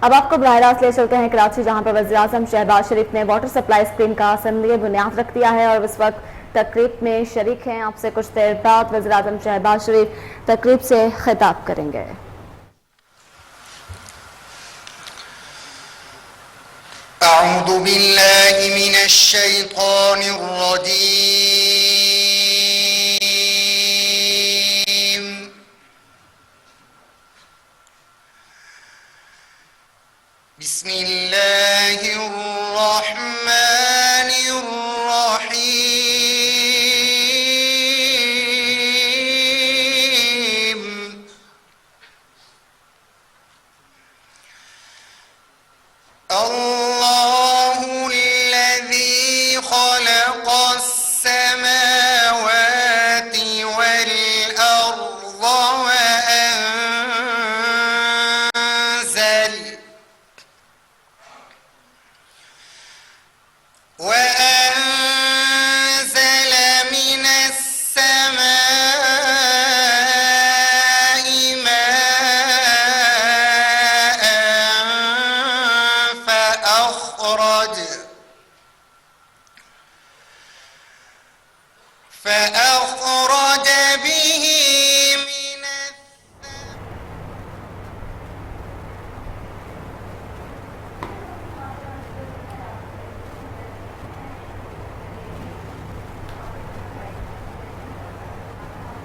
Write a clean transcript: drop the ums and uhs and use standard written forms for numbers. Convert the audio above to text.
अब आपको बराह रास्त ले चलते हैं कराची, जहां पर वज़ीर-ए-आज़म शहबाज शरीफ ने वाटर सप्लाई स्कीम का सनदी बुनियाद रख दिया है और इस वक्त तकरीब में शरीक हैं। आपसे कुछ देर बाद वज़ीर-ए-आज़म शहबाज शरीफ तकरीब से खिताब करेंगे। أعوذ بالله من الشيطان الرجيم. بسم الله الرحمن الرحيم. الله الذي خلق السماوات والأرض وأنزل من السماء ماء فأخرج